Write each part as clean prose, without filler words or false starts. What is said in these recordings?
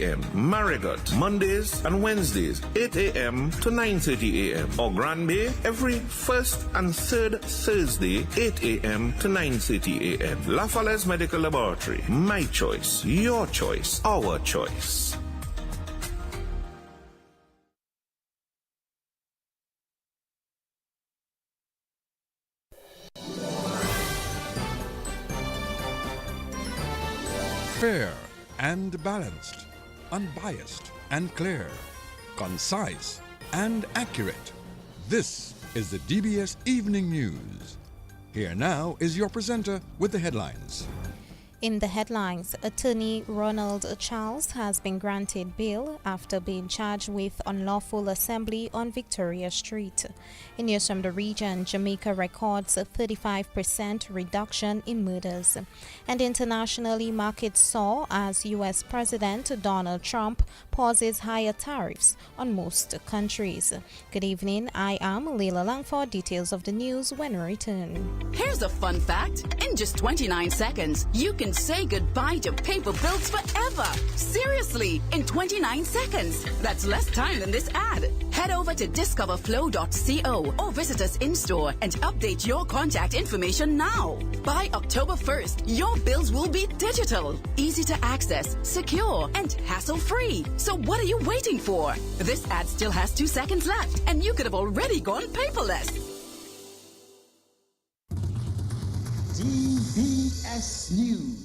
a.m. Marigot, Mondays and Wednesdays, 8 a.m. to 9:30 a.m. Or Grand Bay, every first and third Thursday, 8 a.m. to 9:30 a.m. La Falaise Medical Laboratory. My choice, your choice, our choice. Fair and balanced, unbiased and clear, concise and accurate. This is the DBS Evening News. Here now is your presenter with the headlines. In the headlines, attorney Ronald Charles has been granted bail after being charged with unlawful assembly on Victoria Street. In news from the region, Jamaica records a 35% reduction in murders. And internationally, markets soar as U.S. President Donald Trump pauses higher tariffs on most countries. Good evening, I am Leila Langford. Details of the news when we return. Here's a fun fact. In just 29 seconds, you can say goodbye to paper bills forever. Seriously, in 29 seconds. That's less time than this ad. Head over to discoverflow.co or visit us in-store and update your contact information now. By October 1st, your bills will be digital, easy to access, secure, and hassle-free. So what are you waiting for? This ad still has 2 seconds left, and you could have already gone paperless. DBS News.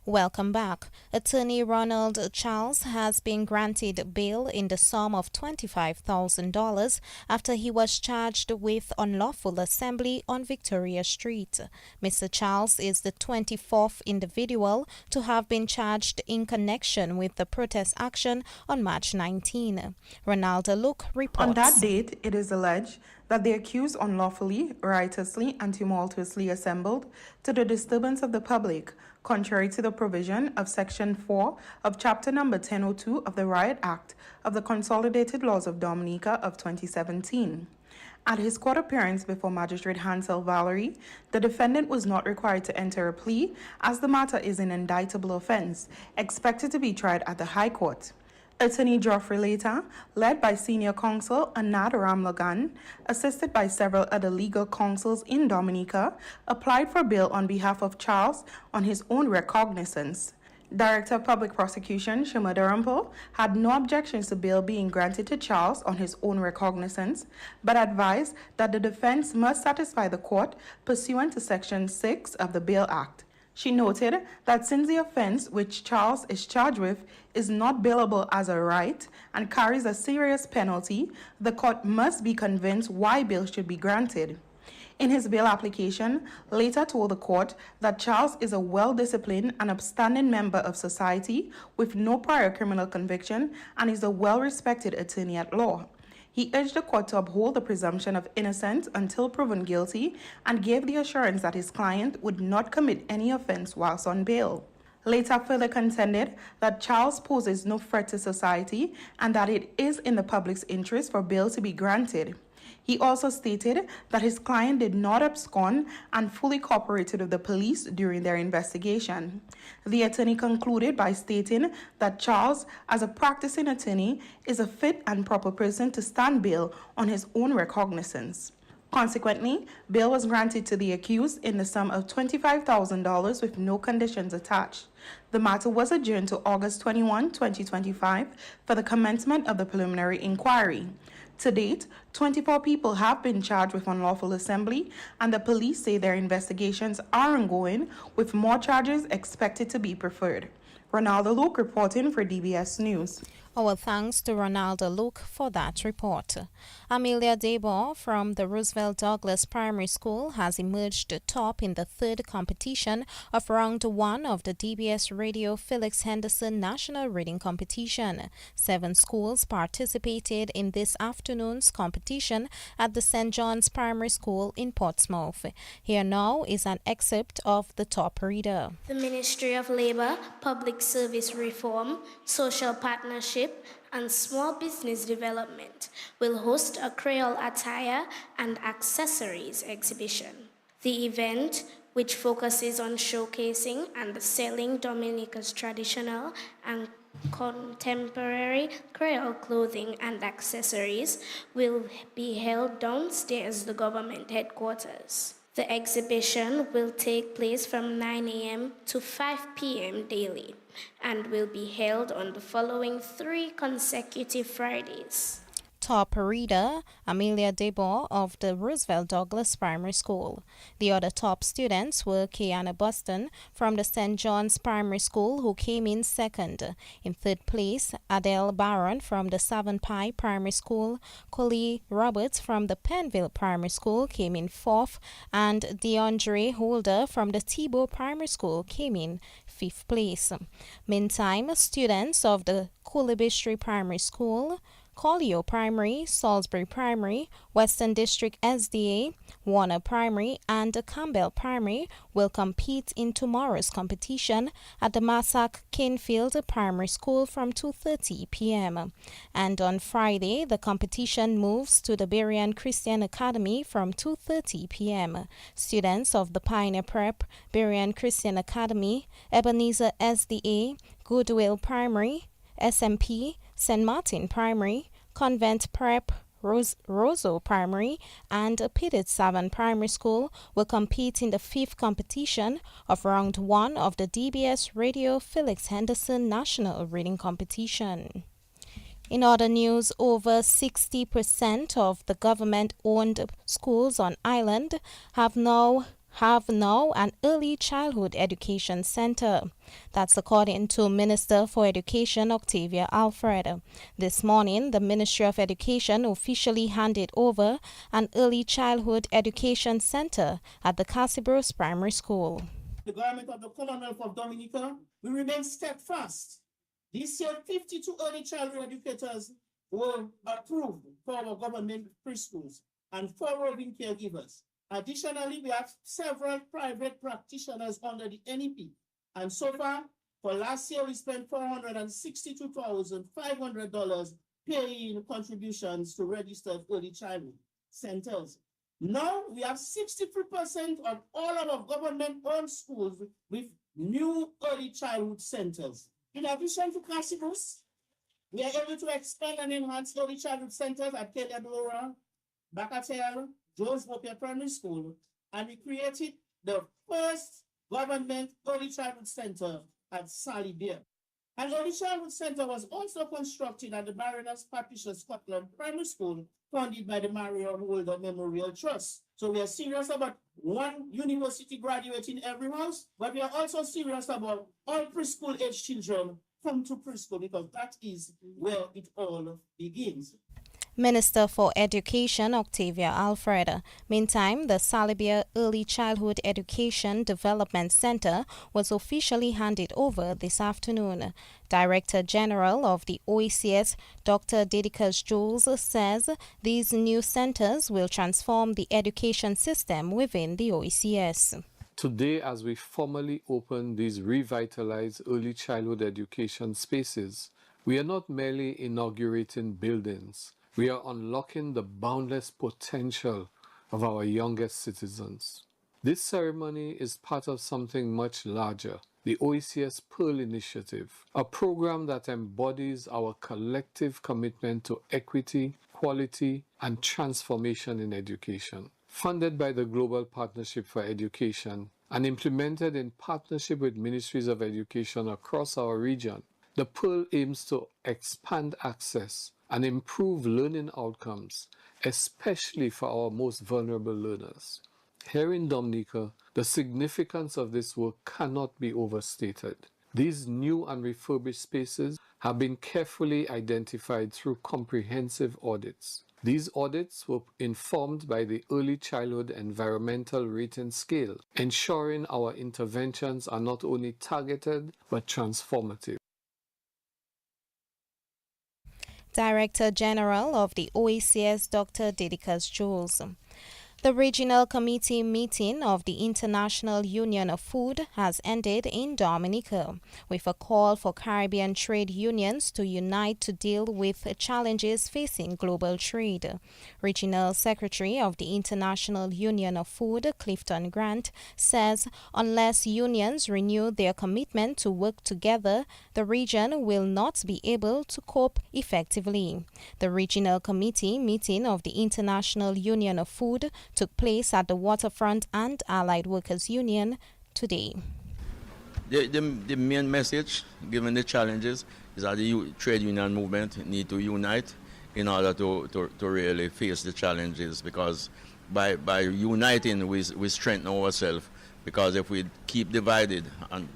Welcome back. Attorney Ronald Charles has been granted bail in the sum of $25,000 after he was charged with unlawful assembly on Victoria Street. Mr. Charles is the 24th individual to have been charged in connection with the protest action on March 19. Ronaldo Luke reports. On that date, it is alleged that the accused unlawfully, riotously, and tumultuously assembled to the disturbance of the public, contrary to the provision of Section 4 of Chapter Number 1002 of the Riot Act of the Consolidated Laws of Dominica of 2017. At his court appearance before Magistrate Hansel Valerie, the defendant was not required to enter a plea as the matter is an indictable offense, expected to be tried at the High Court. Attorney Geoffrey Leta, led by senior counsel Anad Ramlagan, assisted by several other legal counsels in Dominica, applied for bail on behalf of Charles on his own recognizance. Director of Public Prosecution Shima Dharampo had no objections to bail being granted to Charles on his own recognizance, but advised that the defense must satisfy the court pursuant to Section 6 of the Bail Act. She noted that since the offense which Charles is charged with is not bailable as a right and carries a serious penalty, the court must be convinced why bail should be granted. In his bail application, Leta told the court that Charles is a well-disciplined and upstanding member of society with no prior criminal conviction and is a well-respected attorney at law. He urged the court to uphold the presumption of innocence until proven guilty and gave the assurance that his client would not commit any offense whilst on bail. Leta further contended that Charles poses no threat to society and that it is in the public's interest for bail to be granted. He also stated that his client did not abscond and fully cooperated with the police during their investigation. The attorney concluded by stating that Charles, as a practicing attorney, is a fit and proper person to stand bail on his own recognizance. Consequently, bail was granted to the accused in the sum of $25,000 with no conditions attached. The matter was adjourned to August 21, 2025 for the commencement of the preliminary inquiry. To date, 24 people have been charged with unlawful assembly, and the police say their investigations are ongoing, with more charges expected to be preferred. Ronaldo Luke reporting for DBS News. Our thanks to Ronaldo Luke for that report. Amelia Debo from the Roosevelt Douglas Primary School has emerged top in the third competition of round 1 of the DBS Radio Felix Henderson National Reading Competition. 7 schools participated in this afternoon's competition at the St. John's Primary School in Portsmouth. Here now is an excerpt of the top reader. The Ministry of Labour, Public Service Reform, Social Partnership, and Small Business Development will host a Creole attire and accessories exhibition. The event, which focuses on showcasing and selling Dominica's traditional and contemporary Creole clothing and accessories will be held downstairs the government headquarters. The exhibition will take place from 9 a.m. to 5 p.m. daily and will be held on the following 3 consecutive Fridays. Top reader Amelia Debor of the Roosevelt Douglas Primary School. The other top students were Kiana Boston from the St. John's Primary School, who came in second. In third place, Adele Barron from the Savon Pie Primary School, Coley Roberts from the Penville Primary School came in fourth, and DeAndre Holder from the Tebow Primary School came in fifth place. Meantime, students of the Coolibistry Primary School, Collio Primary, Salisbury Primary, Western District SDA, Warner Primary, and Campbell Primary will compete in tomorrow's competition at the Massac Canefield Primary School from 2:30 p.m. And on Friday, the competition moves to the Berean Christian Academy from 2:30 p.m. Students of the Pioneer Prep, Berean Christian Academy, Ebenezer SDA, Goodwill Primary, SMP, St. Martin Primary, Convent Prep, Roseau Primary, and Pettit Savon Primary School will compete in the fifth competition of round 1 of the DBS Radio Felix Henderson National Reading Competition. In other news, over 60% of the government-owned schools on island have now an early childhood education center. That's according to Minister for Education Octavia Alfred. This morning, the Ministry of Education officially handed over an early childhood education center at the Casibros Primary School. The government of the Commonwealth of Dominica will remain steadfast. This year, 52 early childhood educators were approved for our government preschools and 4 roving caregivers. Additionally, we have several private practitioners under the NEP. And so far, for last year, we spent $462,500 paying contributions to registered early childhood centers. Now, we have 63% of all of our government-owned schools with new early childhood centers. In addition to Casibus, we are able to expand and enhance early childhood centers at Kelladora, Bacatel, Jones Mopier Primary School, and we created the first government early childhood center at Sally Beer. An early childhood center was also constructed at the Baroness Patricia Scotland Primary School, funded by the Marion Holder Memorial Trust. So we are serious about one university graduate in every house, but we are also serious about all preschool age children come to preschool, because that is where it all begins. Minister for Education Octavia Alfred. Meantime, the Salibia Early Childhood Education Development Center was officially handed over this afternoon. Director General of the OECS, Dr. Dedicus Jules, says these new centers will transform the education system within the OECS. Today, as we formally open these revitalized early childhood education spaces, we are not merely inaugurating buildings. We are unlocking the boundless potential of our youngest citizens. This ceremony is part of something much larger, the OECS Pearl Initiative, a program that embodies our collective commitment to equity, quality, and transformation in education. Funded by the Global Partnership for Education and implemented in partnership with ministries of education across our region, the Pearl aims to expand access and improve learning outcomes, especially for our most vulnerable learners. Here in Dominica, the significance of this work cannot be overstated. These new and refurbished spaces have been carefully identified through comprehensive audits. These audits were informed by the Early Childhood Environmental Rating Scale, ensuring our interventions are not only targeted but transformative. Director General of the OECS, Dr. Dedicus Jules. The regional committee meeting of the International Union of Food has ended in Dominica with a call for Caribbean trade unions to unite to deal with challenges facing global trade. Regional Secretary of the International Union of Food, Clifton Grant, says unless unions renew their commitment to work together, the region will not be able to cope effectively. The regional committee meeting of the International Union of Food took place at the Waterfront and Allied Workers Union today. The main message, given the challenges, is that the trade union movement need to unite in order to really face the challenges, because by uniting we strengthen ourselves, because if we keep divided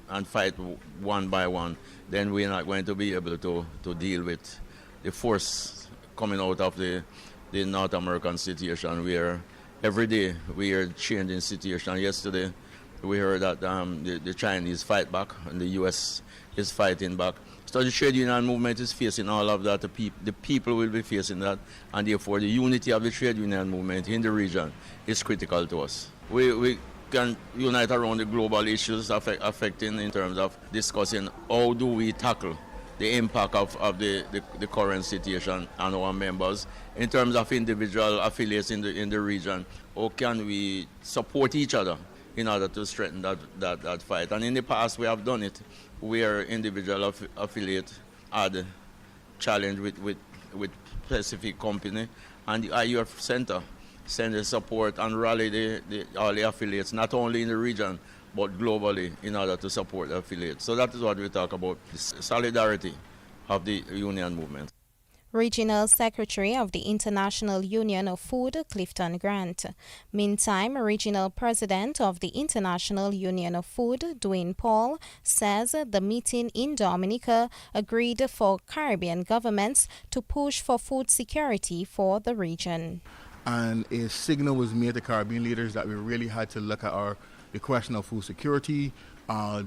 and fight one by one, then we're not going to be able to deal with the force coming out of the North American situation, where every day we are changing situation. Yesterday, we heard that the Chinese fight back and the U.S. is fighting back. So the trade union movement is facing all of that. The people will be facing that, and therefore the unity of the trade union movement in the region is critical to us. We can unite around the global issues affecting in terms of discussing how do we tackle the impact of the current situation on our members. In terms of individual affiliates in the region, how can we support each other in order to strengthen that fight? And in the past we have done it, where individual affiliate had challenge with specific company, and the IUF Center send the support and rally all the affiliates, not only in the region, but globally, in order to support the affiliates. So that is what we talk about, the solidarity of the union movement. Regional Secretary of the International Union of Food, Clifton Grant. Meantime, Regional President of the International Union of Food, Dwayne Paul, says the meeting in Dominica agreed for Caribbean governments to push for food security for the region. And a signal was made to Caribbean leaders that we really had to look at the question of food security,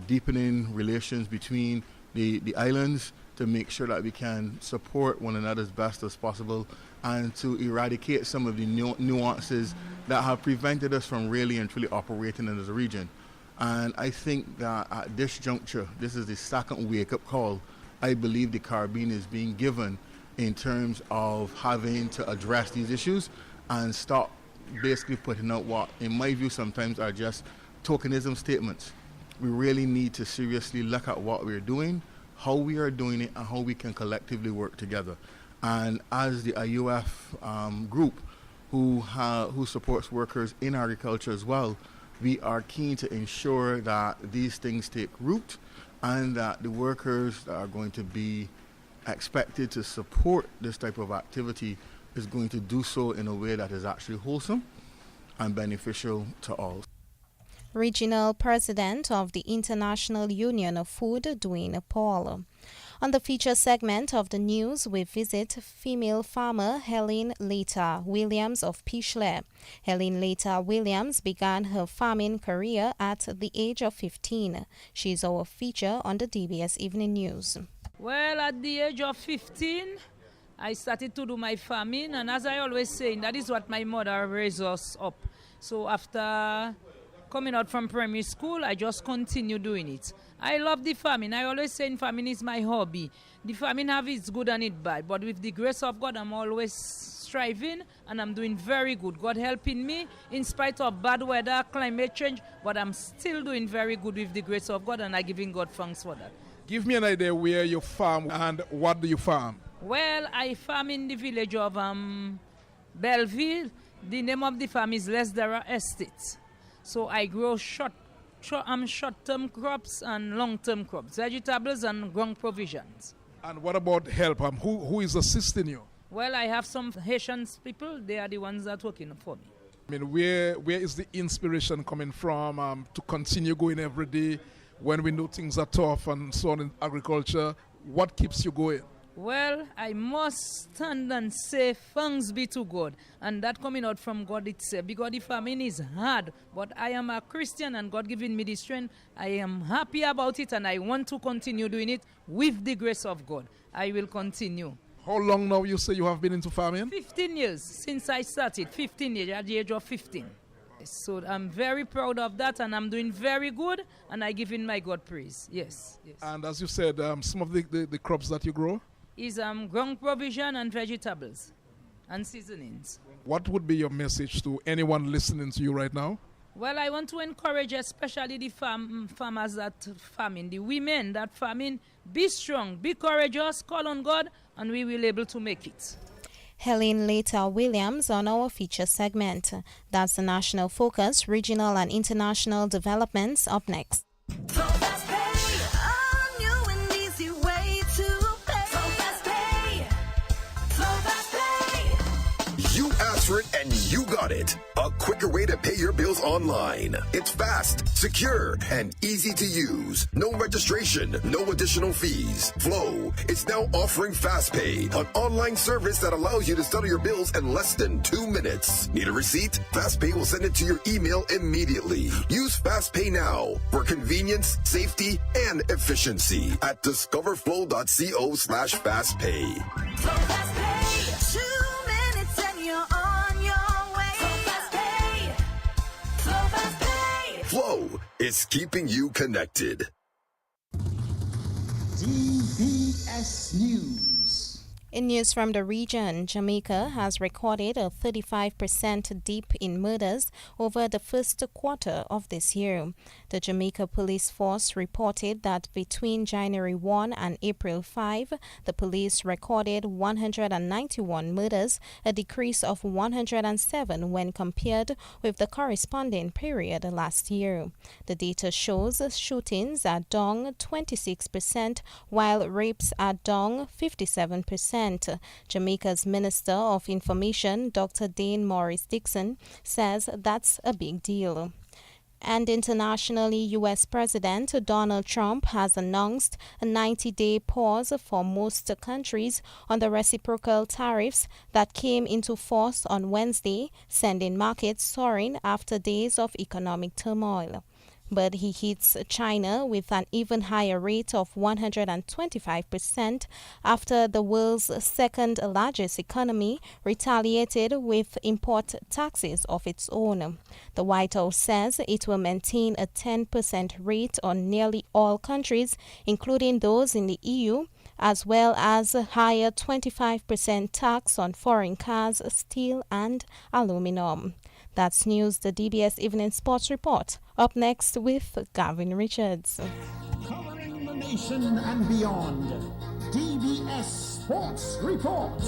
deepening relations between the islands to make sure that we can support one another as best as possible, and to eradicate some of the nuances that have prevented us from really and truly operating in this region. And I think that at this juncture, this is the second wake-up call I believe the Caribbean is being given in terms of having to address these issues and stop basically putting out what, in my view, sometimes are just tokenism statements. We really need to seriously look at what we're doing, how we are doing it, and how we can collectively work together. And as the IUF group who supports workers in agriculture as well, we are keen to ensure that these things take root and that the workers that are going to be expected to support this type of activity is going to do so in a way that is actually wholesome and beneficial to all. Regional President of the International Union of Food, Dwayne Paul. On the feature segment of the news, we visit female farmer Helen Leta Williams of Pishley. Helen Leta Williams began her farming career at the age of 15. She is our feature on the DBS Evening News. Well, at the age of 15, I started to do my farming, and as I always say, that is what my mother raised us up. So after coming out from primary school, I just continue doing it. I love the farming. I always say farming is my hobby. The farming have its good and its bad, but with the grace of God, I'm always striving, and I'm doing very good. God helping me in spite of bad weather, climate change, but I'm still doing very good with the grace of God, and I'm giving God thanks for that. Give me an idea where you farm and what do you farm? Well, I farm in the village of Belleville. The name of the farm is Lesdera Estate. So I grow short-term crops and long-term crops, vegetables and ground provisions. And what about help? Who is assisting you? Well, I have some Haitian people. They are the ones that are working for me. I mean, where is the inspiration coming from to continue going every day when we know things are tough and so on in agriculture? What keeps you going? Well, I must stand and say thanks be to God, and that coming out from God itself, because the farming is hard, but I am a Christian and God giving me the strength. I am happy about it, and I want to continue doing it with the grace of God. I will continue. How long now you say you have been into farming? 15 years since I started, 15 years, at the age of 15. So I'm very proud of that, and I'm doing very good, and I give in my God praise. Yes. And as you said, some of the crops that you grow? Is ground provision and vegetables and seasonings. What would be your message to anyone listening to you right now? Well, I want to encourage especially the farmers that farming, the women that farming, be strong, be courageous, call on God, and we will be able to make it. Helen Later Williams on our feature segment. That's the national focus, regional and international developments up next. You asked for it and you got it. A quicker way to pay your bills online. It's fast, secure, and easy to use. No registration, no additional fees. Flow is now offering FastPay, an online service that allows you to settle your bills in less than 2 minutes. Need a receipt? FastPay will send it to your email immediately. Use FastPay now for convenience, safety, and efficiency at discoverflow.co/fastpay. Flow is keeping you connected. DBS News. In news from the region, Jamaica has recorded a 35% dip in murders over the first quarter of this year. The Jamaica Police Force reported that between January 1 and April 5, the police recorded 191 murders, a decrease of 107 when compared with the corresponding period last year. The data shows shootings are down 26%, while rapes are down 57%. Jamaica's Minister of Information, Dr. Dane Morris Dixon, says that's a big deal. And internationally, U.S. President Donald Trump has announced a 90-day pause for most countries on the reciprocal tariffs that came into force on Wednesday, sending markets soaring after days of economic turmoil. But he hits China with an even higher rate of 125% after the world's second largest economy retaliated with import taxes of its own. The White House says it will maintain a 10% rate on nearly all countries, including those in the EU, as well as a higher 25% tax on foreign cars, steel and aluminum. That's news, the DBS Evening Sports Report. Up next with Gavin Richards. Covering the nation and beyond. DBS Sports Report.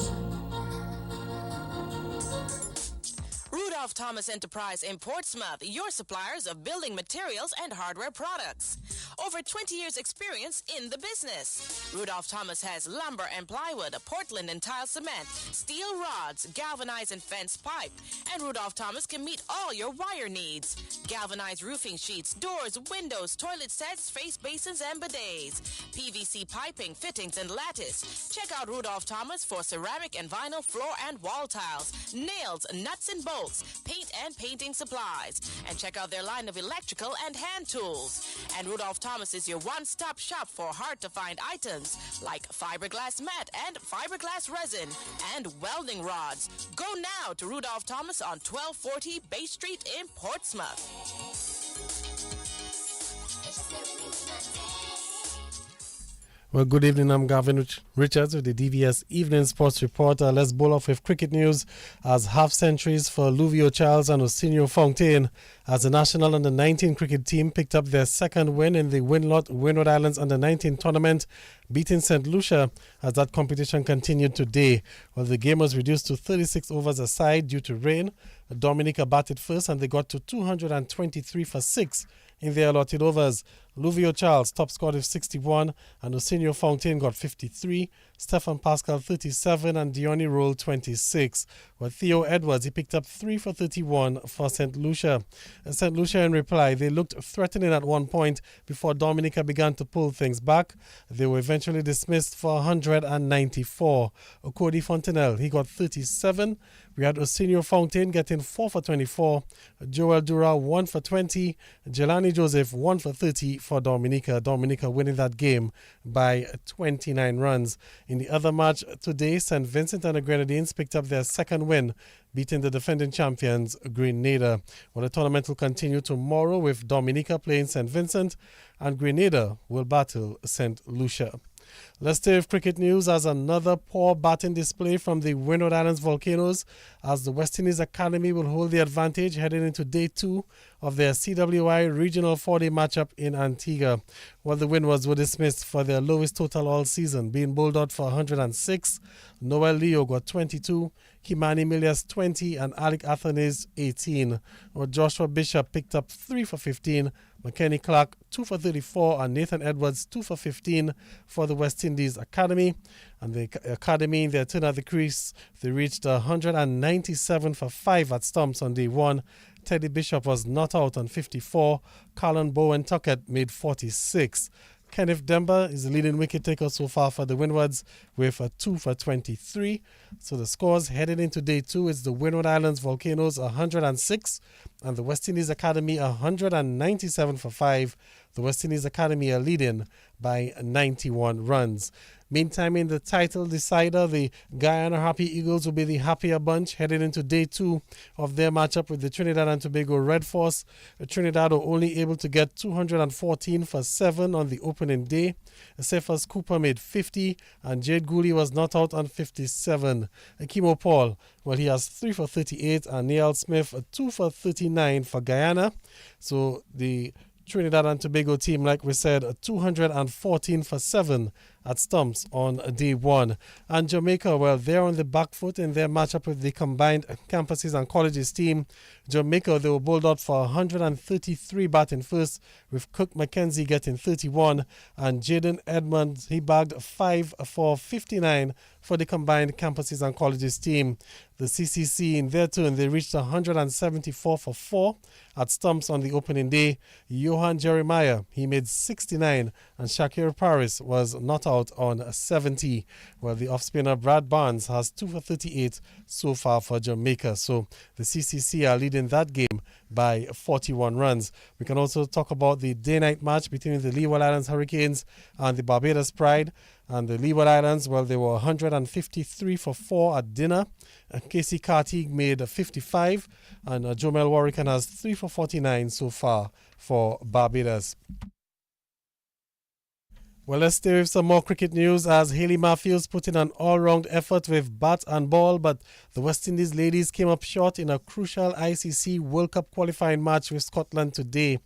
Rudolph Thomas Enterprise in Portsmouth, your suppliers of building materials and hardware products. Over 20 years experience in the business. Rudolph Thomas has lumber and plywood, Portland and tile cement, steel rods, galvanized and fence pipe. And Rudolph Thomas can meet all your wire needs. Galvanized roofing sheets, doors, windows, toilet sets, face basins and bidets. PVC piping, fittings and lattice. Check out Rudolph Thomas for ceramic and vinyl floor and wall tiles, nails, nuts and bolts, paint and painting supplies. And check out their line of electrical and hand tools. And Rudolph Thomas is your one-stop shop for hard-to-find items like fiberglass mat and fiberglass resin and welding rods. Go now to Rudolph Thomas on 1240 Bay Street in Portsmouth. Well, good evening. I'm Gavin Richards with the DBS Evening Sports Report. Let's bowl off with cricket news as half centuries for Luvio Charles and Osinio Fontaine as the national under-19 cricket team picked up their second win in the Windward Islands under-19 tournament, beating St. Lucia as that competition continued today. Well, the game was reduced to 36 overs a side due to rain. Dominica batted first and they got to 223 for 6 in their allotted overs. Luvio Charles top scored with 61 and Osinio Fontaine got 53, Stefan Pascal 37 and Diony rolled 26. Well, Theo Edwards, he picked up 3 for 31 for St. Lucia. St. Lucia in reply, they looked threatening at one point before Dominica began to pull things back. They were eventually dismissed for 194. Cody Fontenelle, he got 37 We had Osinio Fountain getting 4 for 24, Joel Dura 1 for 20, Jelani Joseph 1 for 30 for Dominica. Dominica winning that game by 29 runs. In the other match today, St. Vincent and the Grenadines picked up their second win, beating the defending champions Grenada. Well, the tournament will continue tomorrow with Dominica playing St. Vincent and Grenada will battle St. Lucia. Let's stay with cricket news as another poor batting display from the Windward Islands Volcanoes as the West Indies Academy will hold the advantage heading into day 2 of their CWI Regional 4-day matchup in Antigua. Well, the Windwards were dismissed for their lowest total all season, being bowled out for 106. Noel Leo got 22, Kimani Milias 20 and Alec Athanes 18. Well, Joshua Bishop picked up 3 for 15, McKenny Clark 2 for 34 and Nathan Edwards 2 for 15 for the West Indies Academy. And the Academy, in their turn at the crease, they reached 197 for 5 at stumps on day 1. Teddy Bishop was not out on 54. Colin Bowen Tuckett made 46. Kenneth Demba is the leading wicket taker so far for the Windwards with a 2 for 23. So the scores headed into day 2 is the Windward Islands Volcanoes 106 and the West Indies Academy 197 for 5. The West Indies Academy are leading by 91 runs. Meantime, in the title decider, the Guyana Happy Eagles will be the happier bunch headed into day 2 of their matchup with the Trinidad and Tobago Red Force. Trinidad were only able to get 214 for 7 on the opening day. Cephas Cooper made 50 and Jade Gooley was not out on 57. Akimo Paul, well, he has 3 for 38 and Neil Smith 2 for 39 for Guyana. So the Trinidad and Tobago team, like we said, 214 for 7 at stumps on day 1. And Jamaica, well, they're on the back foot in their matchup with the combined campuses and colleges team. Jamaica, they were bowled out for 133 batting first, with Cook McKenzie getting 31, and Jaden Edmonds, he bagged 5 for 59 for the combined campuses and colleges team. The CCC, in their turn, they reached 174 for 4 at stumps on the opening day. Johan Jeremiah, he made 69, and Shakir Paris was not out on 70. Well, the off-spinner Brad Barnes has 2 for 38 so far for Jamaica. So the CCC are leading that game by 41 runs. We can also talk about the day-night match between the Leeward Islands Hurricanes and the Barbados Pride. And the Leeward Islands, well, they were 153 for 4 at dinner. Casey Cartier made 55, and Jomel Warrican has 3 for 49 so far for Barbados. Well, let's stay with some more cricket news as Hayley Matthews put in an all-round effort with bat and ball, but the West Indies ladies came up short in a crucial ICC World Cup qualifying match with Scotland today.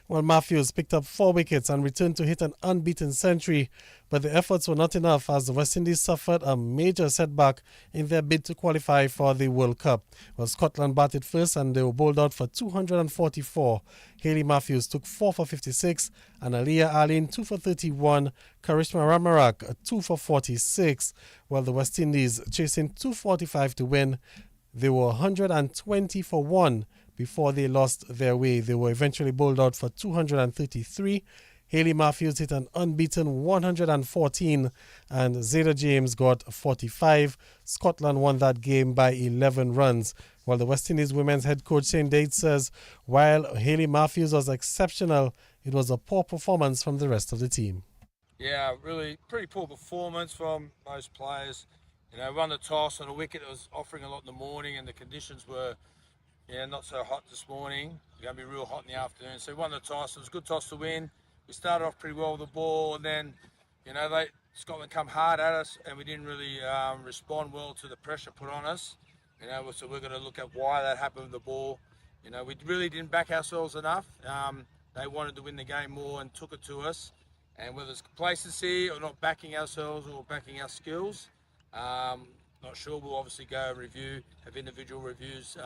Well, Matthews picked up 4 wickets and returned to hit an unbeaten century, but the efforts were not enough as the West Indies suffered a major setback in their bid to qualify for the World Cup. Well, Scotland batted first and they were bowled out for 244. Hayley Matthews took 4 for 56 and Aliyah Alin 2 for 31. Karishma Ramarak 2 for 46. While the West Indies chasing 245 to win, they were 120 for 1 before they lost their way. They were eventually bowled out for 233. Hayley Matthews hit an unbeaten 114 and Zeta James got 45. Scotland won that game by 11 runs. While the West Indies women's head coach Shane Date says while Hayley Matthews was exceptional, it was a poor performance from the rest of the team. Yeah, really pretty poor performance from most players. You know, won the toss on a wicket that was offering a lot in the morning and the conditions were not so hot this morning. It's going to be real hot in the afternoon. So we won the toss. It was a good toss to win. We started off pretty well with the ball and then, Scotland come hard at us and we didn't really respond well to the pressure put on us. So we're going to look at why that happened with the ball. We really didn't back ourselves enough. They wanted to win the game more and took it to us. And whether it's complacency or not backing ourselves or backing our skills, not sure. We'll obviously go and have individual reviews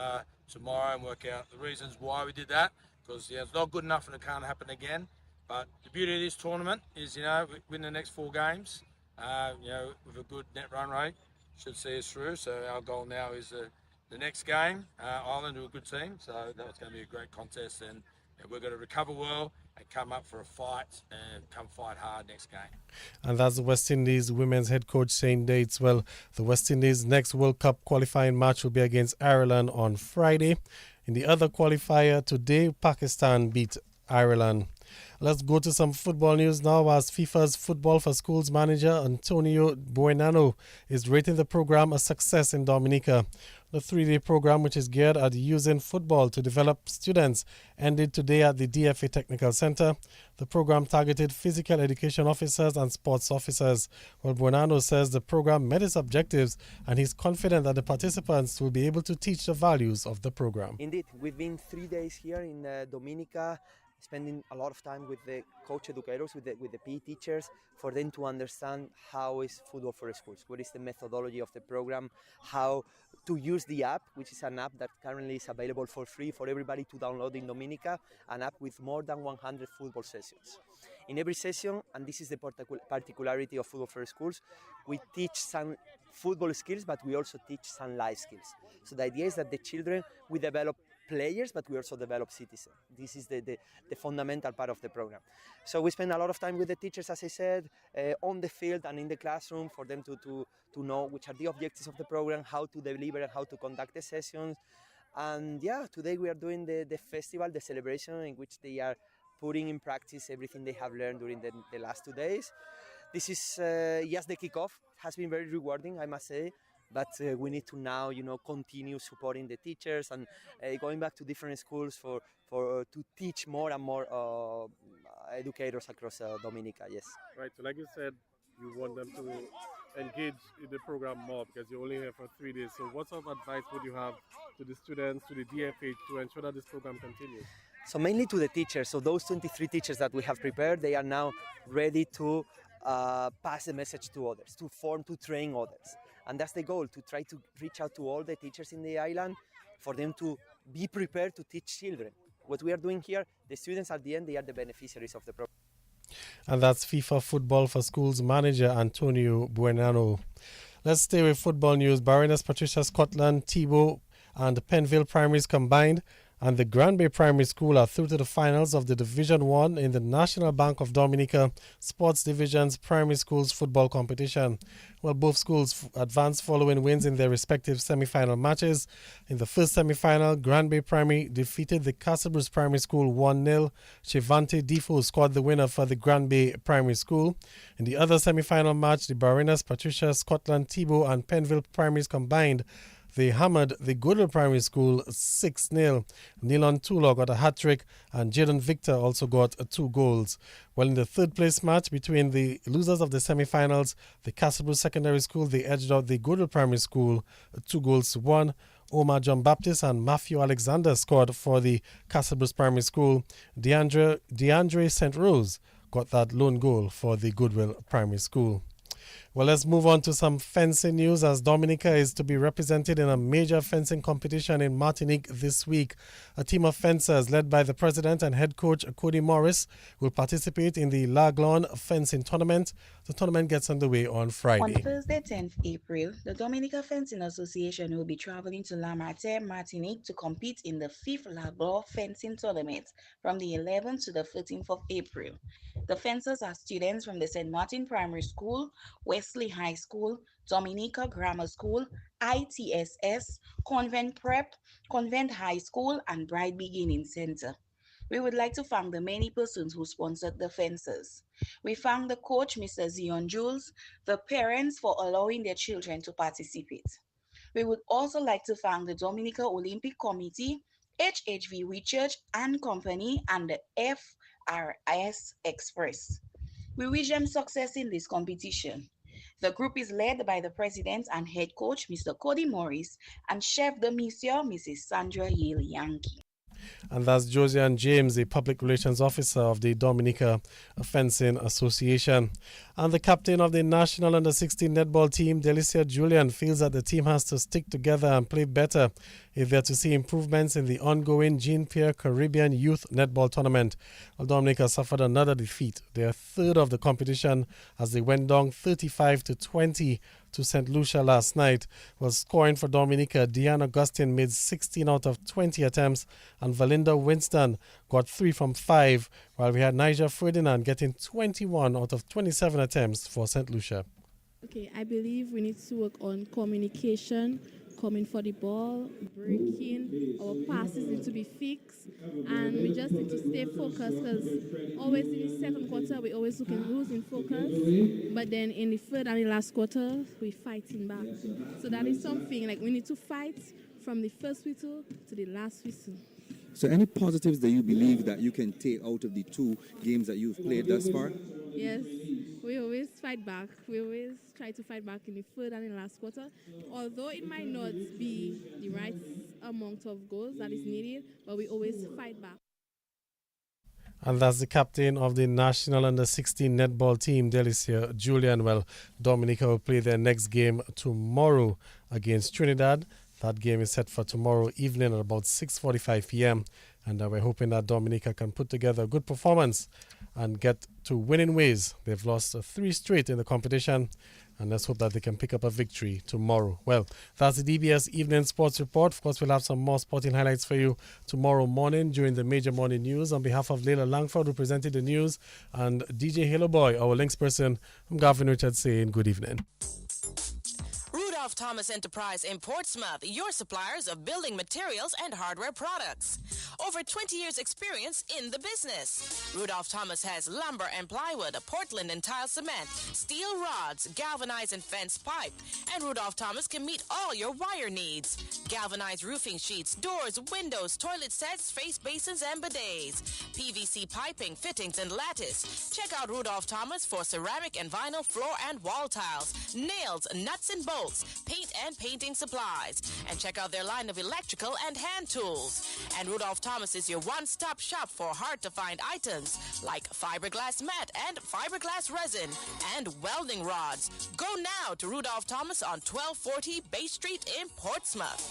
tomorrow and work out the reasons why we did that. Because it's not good enough and it can't happen again. But the beauty of this tournament is, we win the next 4 games, with a good net run rate, should see us through. So our goal now is the next game. Ireland are a good team, so that's going to be a great contest, and we're going to recover well and come up for a fight and come fight hard next game. And that's the West Indies women's head coach saying dates. Well, the West Indies' next World Cup qualifying match will be against Ireland on Friday. In the other qualifier today, Pakistan beat Ireland. Let's go to some football news now, as FIFA's Football for Schools manager Antonio Buenano is rating the program a success in Dominica. The 3-day program, which is geared at using football to develop students, ended today at the DFA Technical Center. The program targeted physical education officers and sports officers. Well, Buenano says the program met its objectives, and he's confident that the participants will be able to teach the values of the program. Indeed, we've been 3 days here in Dominica, spending a lot of time with the coach educators, with the PE teachers, for them to understand how is football for schools, what is the methodology of the program, how to use the app, which is an app that currently is available for free for everybody to download in Dominica, an app with more than 100 football sessions. In every session, and this is the particularity of Football for Schools, we teach some football skills, but we also teach some life skills. So the idea is that the children will develop players, but we also develop citizens. This is the fundamental part of the program. So we spend a lot of time with the teachers, as I said, on the field and in the classroom, for them to know which are the objectives of the program, how to deliver and how to conduct the sessions. And yeah, today we are doing the festival, the celebration, in which they are putting in practice everything they have learned during the last 2 days. This is just the kickoff. It has been very rewarding, I must say. But we need to now, continue supporting the teachers and going back to different schools to teach more and more educators across Dominica. Yes. Right. So, like you said, you want them to engage in the program more because you're only here for 3 days. So, what sort of advice would you have to the students, to the DFA, to ensure that this program continues? So, mainly to the teachers. So, those 23 teachers that we have prepared, they are now ready to pass the message to others, to train others. And that's the goal, to try to reach out to all the teachers in the island for them to be prepared to teach children. What we are doing here, the students at the end, they are the beneficiaries of the program. And that's FIFA Football for Schools manager Antonio Buenano. Let's stay with football news. Baroness Patricia Scotland, Thibault and Penville Primaries combined, and the Grand Bay Primary School are through to the finals of the Division 1 in the National Bank of Dominica Sports Division's Primary Schools Football Competition. Well, both schools advanced following wins in their respective semi-final matches. In the first semi-final, Grand Bay Primary defeated the Castlebruce Primary School 1-0. Chivante Defoe scored the winner for the Grand Bay Primary School. In the other semi-final match, the Baroness Patricia Scotland, Thibault and Penville Primaries combined. They hammered the Goodwill Primary School 6-0. Nilon Tulor got a hat-trick and Jaden Victor also got 2 goals. Well, in the third place match between the losers of the semi-finals, the Castlebruce Secondary School, they edged out the Goodwill Primary School 2-1. Omar John Baptist and Matthew Alexander scored for the Castlebruce Primary School. DeAndre St. Rose got that lone goal for the Goodwill Primary School. Well, let's move on to some fencing news, as Dominica is to be represented in a major fencing competition in Martinique this week. A team of fencers led by the president and head coach Cody Morris will participate in the Laglon fencing tournament. The tournament gets underway on Friday. On Thursday, 10th April, the Dominica Fencing Association will be traveling to La Martinique, Martinique to compete in the 5th Laglon fencing tournament from the 11th to the 13th of April. The fencers are students from the St. Martin Primary School, Wesley High School, Dominica Grammar School, ITSS, Convent Prep, Convent High School, and Bright Beginning Center. We would like to thank the many persons who sponsored the fencers. We thank the coach, Mr. Zion Jules, the parents for allowing their children to participate. We would also like to thank the Dominica Olympic Committee, HHV Research and Company, and the FRS Express. We wish them success in this competition. The group is led by the president and head coach, Mr. Cody Morris, and chef de mission, Mrs. Sandra Yale Yankee. And that's Josiane James, the Public Relations Officer of the Dominica Fencing Association. And the captain of the National Under-16 netball team, Delicia Julian, feels that the team has to stick together and play better if they're to see improvements in the ongoing Jean-Pierre Caribbean Youth Netball Tournament. Well, Dominica suffered another defeat, their third of the competition, as they went down 35-20 to St. Lucia last night. Was scoring for Dominica, Deanne Augustine made 16 out of 20 attempts, and Valinda Winston got 3 from 5, while we had Niger Ferdinand getting 21 out of 27 attempts for St. Lucia. Okay, I believe we need to work on communication, coming for the ball, breaking, our passes need to be fixed, and we just need to stay focused, because always in the second quarter we always losing focus, but then in the third and the last quarter we're fighting back. So that is something, like we need to fight from the first whistle to the last whistle. So any positives that you believe that you can take out of the 2 games that you've played thus far? Yes, we always fight back. We always try to fight back in the third and the last quarter. Although it might not be the right amount of goals that is needed, but we always fight back. And that's the captain of the National Under-16 netball team, Delicia Julian. Well, Dominica will play their next game tomorrow against Trinidad. That game is set for tomorrow evening at about 6:45 p.m. And we're hoping that Dominica can put together a good performance and get to winning ways. They've lost 3 straight in the competition, and let's hope that they can pick up a victory tomorrow. Well, that's the DBS Evening Sports Report. Of course, we'll have some more sporting highlights for you tomorrow morning during the major morning news. On behalf of Leila Langford, who presented the news, and DJ Haloboy, our links person, I'm Gavin Richards saying good evening. Rudolph Thomas Enterprise in Portsmouth, your suppliers of building materials and hardware products. Over 20 years experience in the business. Rudolph Thomas has lumber and plywood, Portland and tile cement, steel rods, galvanized and fence pipe. And Rudolph Thomas can meet all your wire needs. Galvanized roofing sheets, doors, windows, toilet sets, face basins and bidets. PVC piping, fittings and lattice. Check out Rudolph Thomas for ceramic and vinyl floor and wall tiles, nails, nuts and bolts, paint and painting supplies. And check out their line of electrical and hand tools. And Rudolph Thomas is your one-stop shop for hard-to-find items like fiberglass mat and fiberglass resin and welding rods. Go now to Rudolph Thomas on 1240 Bay Street in Portsmouth.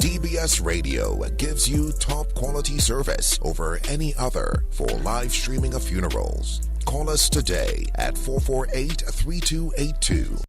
DBS Radio gives you top quality service over any other for live streaming of funerals. Call us today at 448-3282.